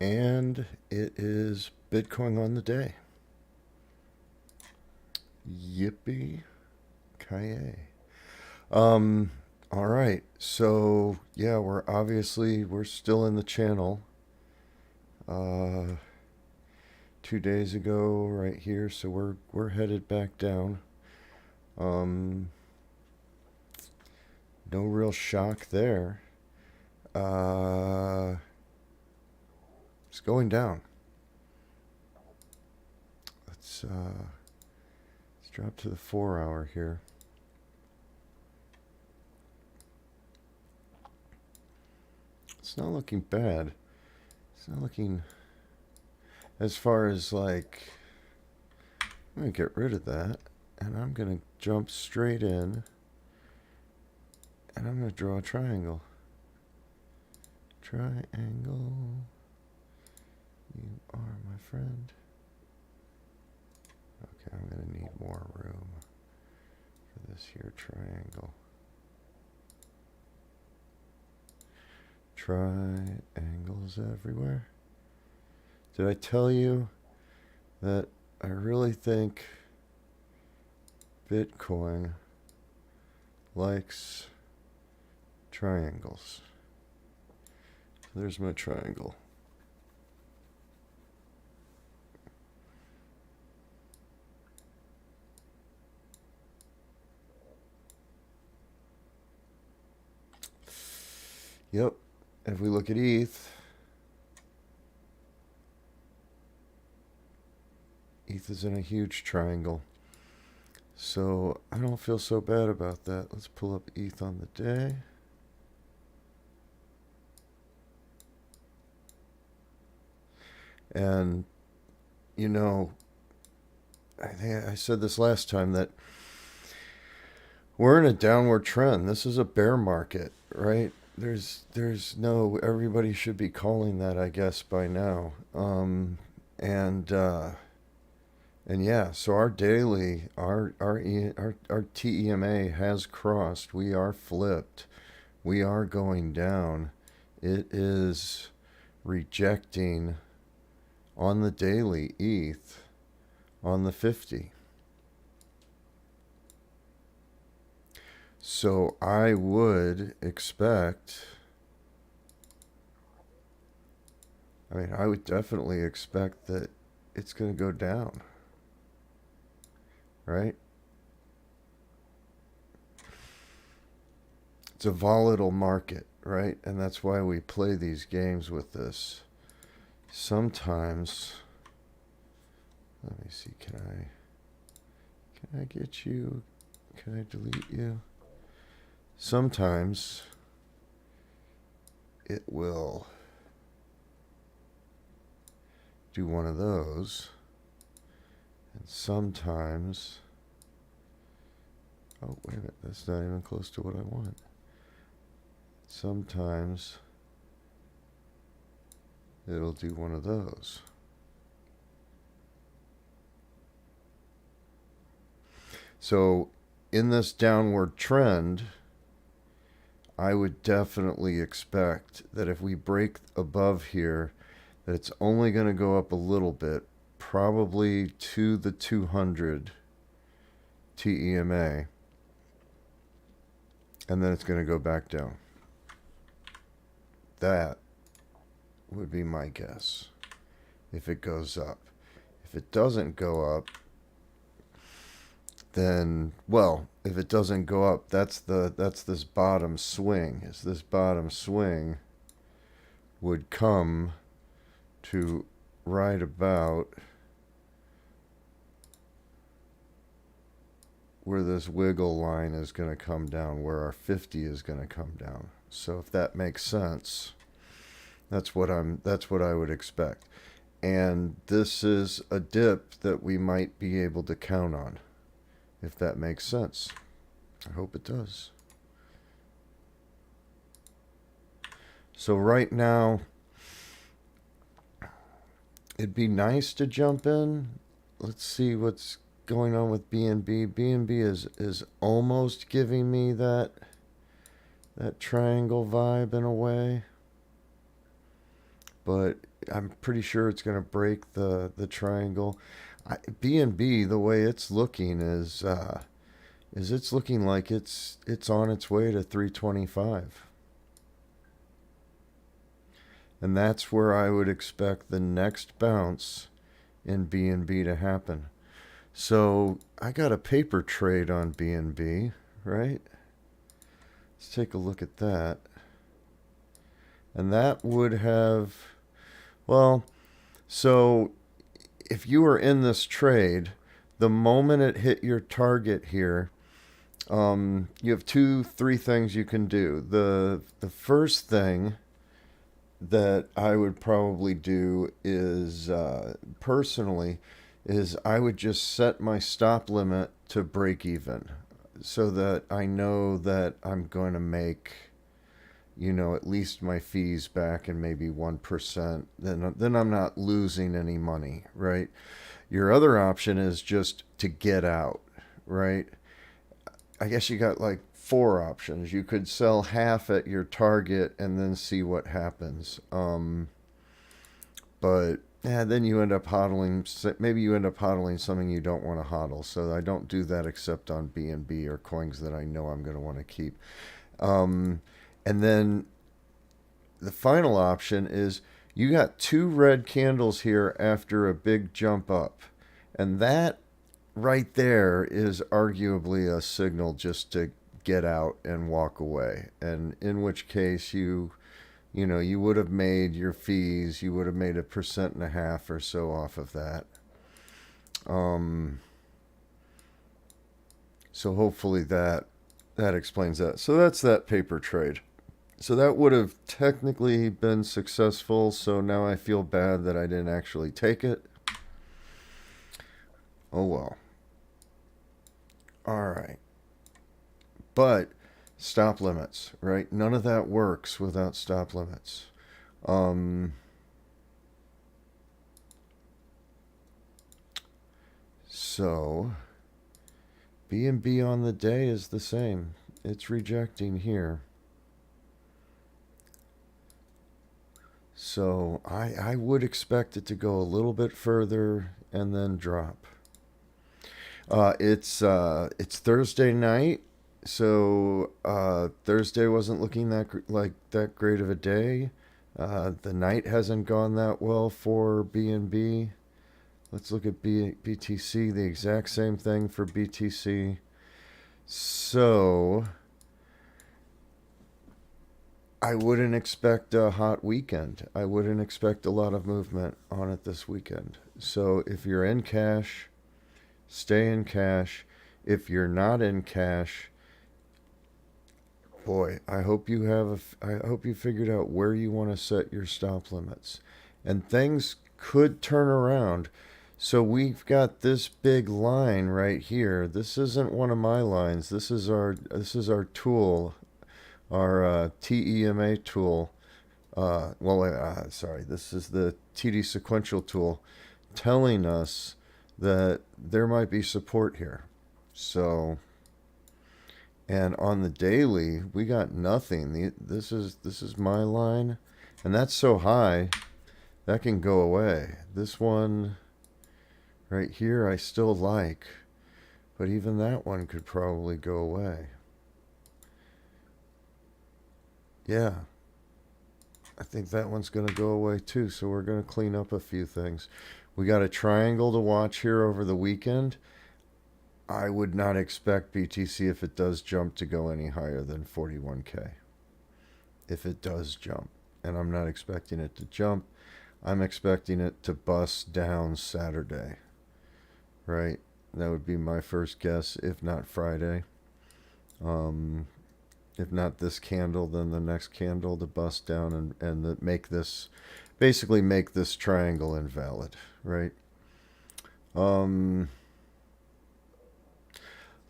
And it is Bitcoin on the day. Yippee ki all right. So, yeah, we're still in the channel. Uh 2 days ago right here, so we're headed back down. Um no real shock there. Uh it's going down. Let's drop to the 4 hour here. It's not looking bad. It's not looking as far as like, I'm going to get rid of that and I'm going to jump straight in and I'm going to draw a triangle. Triangle. You are my friend. Okay, I'm going to need more room for this here triangle. Triangles everywhere. Did I tell you that I really think Bitcoin likes triangles? There's my triangle. Yep. If we look at ETH, ETH is in a huge triangle. So I don't feel so bad about that. Let's pull up ETH on the day. And, you know, I think I said this last time that we're in a downward trend. This is a bear market, right? There's no, everybody should be calling that, I guess, by now. And yeah, so our daily, our TEMA has crossed. We are flipped. We are going down. It is rejecting on the daily ETH on the 50. So I would expect, I would definitely expect that it's going to go down, right? It's a volatile market, right? And that's why we play these games with this. Sometimes, let me see, can I get you? Can I delete you? Sometimes it will do one of those, and sometimes, oh, wait a minute, that's not even close to what I want. Sometimes it'll do one of those. So in this downward trend, I would definitely expect that if we break above here, that it's only going to go up a little bit, probably to the 200 TEMA, and then it's going to go back down. That would be my guess if it goes up. If it doesn't go up, then, well, if it doesn't go up, that's this bottom swing. Is this bottom swing would come to right about where this wiggle line is going to come down, where our 50 is going to come down. So if that makes sense, that's what I would expect. And this is a dip that we might be able to count on, if that makes sense. I hope it does. So right now, it'd be nice to jump in. Let's see what's going on with BNB. BNB is almost giving me that triangle vibe in a way. But I'm pretty sure it's going to break the triangle. BNB, the way it's looking is it's looking like it's on its way to 325. And that's where I would expect the next bounce in BNB to happen. So I got a paper trade on BNB, right? Let's take a look at that. And that would have, well, so if you were in this trade, the moment it hit your target here, you have three things you can do. The first thing that I would probably do is personally is I would just set my stop limit to break even so that I know that I'm going to make, at least my fees back and maybe 1%. Then I'm not losing any money, right? Your other option is just to get out, right? I guess you got like four options. You could sell half at your target and then see what happens. But yeah, then you end up hodling. Maybe you end up hodling something you don't want to hodl. So I don't do that except on BNB or coins that I know I'm going to want to keep. And then the final option is you got two red candles here after a big jump up. And that right there is arguably a signal just to get out and walk away. And in which case you would have made your fees, you would have made 1.5% or so off of that. So hopefully that explains that. So that's that paper trade. So that would have technically been successful. So now I feel bad that I didn't actually take it. Oh well. All right. But stop limits, right? None of that works without stop limits. So BNB on the day is the same. It's rejecting here. So I would expect it to go a little bit further and then drop. It's Thursday night, so Thursday wasn't looking that great of a day. The night hasn't gone that well for BNB. Let's look at BTC. The exact same thing for BTC. So I wouldn't expect a hot weekend. I wouldn't expect a lot of movement on it this weekend. So if you're in cash, stay in cash. If you're not in cash, boy, I hope you figured out where you want to set your stop limits. And things could turn around. So we've got this big line right here. This isn't one of my lines. This is our tool, our TEMA tool. Sorry, this is the TD sequential tool telling us that there might be support here. So, and on the daily, we got nothing. This is my line, and that's so high that can go away. This one right here I still like, but even that one could probably go away. Yeah, I think that one's going to go away too, so we're going to clean up a few things. We got a triangle to watch here over the weekend. I would not expect BTC, if it does jump, to go any higher than 41K. If it does jump. And I'm not expecting it to jump. I'm expecting it to bust down Saturday. Right? That would be my first guess, if not Friday. If not this candle, then the next candle to bust down and basically make this triangle invalid, right?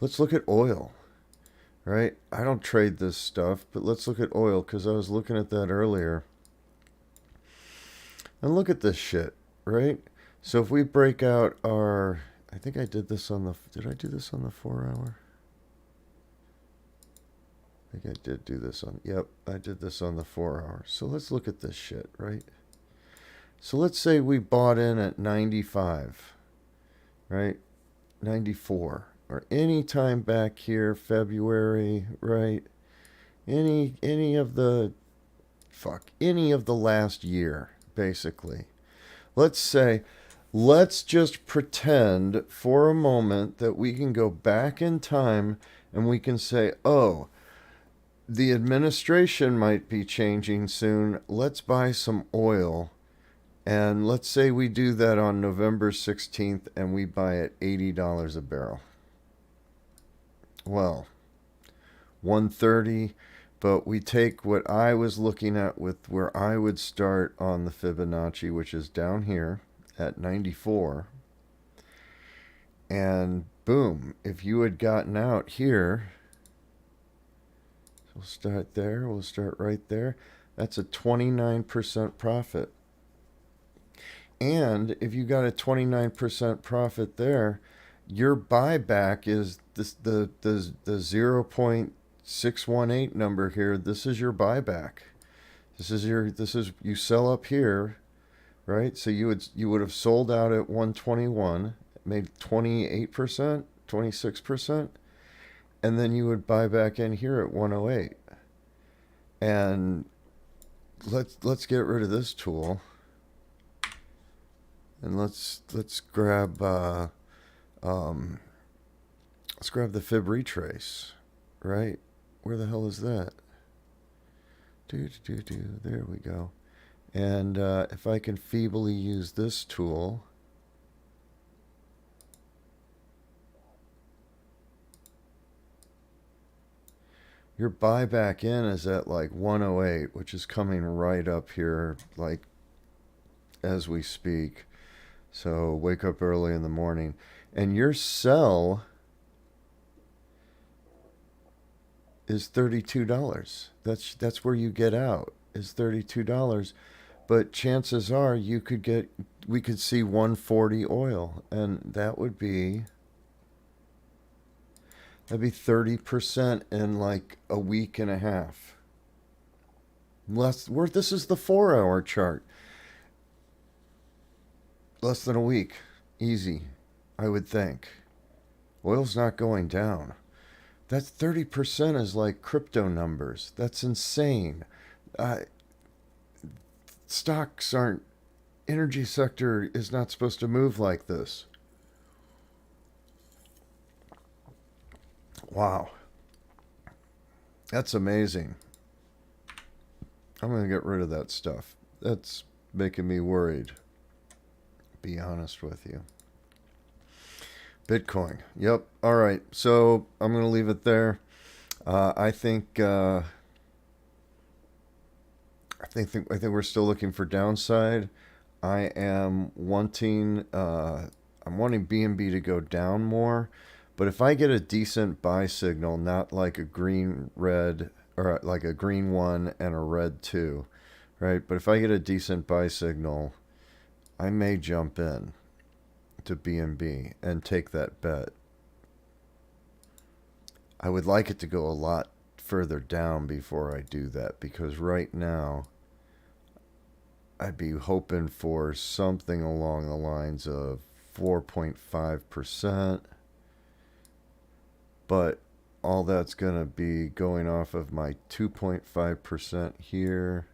Let's look at oil, right? I don't trade this stuff, but let's look at oil because I was looking at that earlier. And look at this shit, right? So if we break out I think I did this did I do this on the 4-hour? I think I did do this yep, I did this on the 4-hour. So let's look at this shit, right? So let's say we bought in at 95, right? 94 or any time back here, February, right? Any of the any of the last year, basically. Let's say, let's just pretend for a moment that we can go back in time and we can say, oh, the administration might be changing soon. Let's buy some oil. And let's say we do that on November 16th and we buy it $80 a barrel. Well, 130, but we take what I was looking at with where I would start on the Fibonacci, which is down here at 94. And boom, if you had gotten out here, we'll start there, we'll start right there. That's a 29% profit. And if you got a 29% profit there, your buyback is the 0.618 number here. This is your buyback. You sell up here, right? So you would have sold out at 121, made 28%, 26%, and then you would buy back in here at 108. And let's get rid of this tool. And let's grab the fib retrace, right? Where the hell is that? There we go. And if I can feebly use this tool, your buyback in is at like 108, which is coming right up here, like as we speak. So wake up early in the morning. And your sell is $32. That's where you get out, is $32. But chances are we could see 140 oil, and that'd be 30% in like a week and a half. This is the 4-hour chart. Less than a week. Easy, I would think. Oil's not going down. That's 30% is like crypto numbers. That's insane. Stocks aren't, energy sector is not supposed to move like this. Wow. That's amazing. I'm going to get rid of that stuff. That's making me worried. Be honest with you. Bitcoin. Yep. All right. So I'm going to leave it there. I think we're still looking for downside. I'm wanting BNB to go down more, but if I get a decent buy signal, not like a green red or like a green 1 and a red 2, right? But if I get a decent buy signal, I may jump in to BNB and take that bet. I would like it to go a lot further down before I do that, because right now I'd be hoping for something along the lines of 4.5%, but all that's going to be going off of my 2.5% here.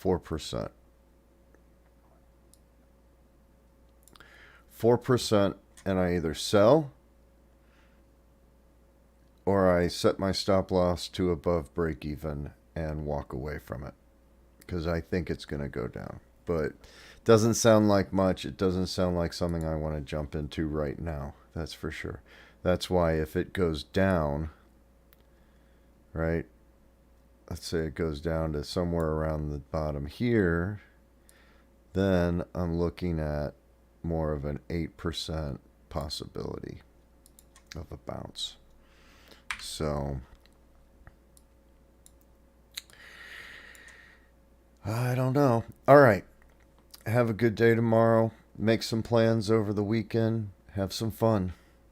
4%. 4%, and I either sell or I set my stop loss to above break even and walk away from it, because I think it's going to go down. But it doesn't sound like much. It doesn't sound like something I want to jump into right now. That's for sure. That's why if it goes down, right, let's say it goes down to somewhere around the bottom here, then I'm looking at more of an 8% possibility of a bounce. So I don't know. All right. Have a good day tomorrow. Make some plans over the weekend. Have some fun.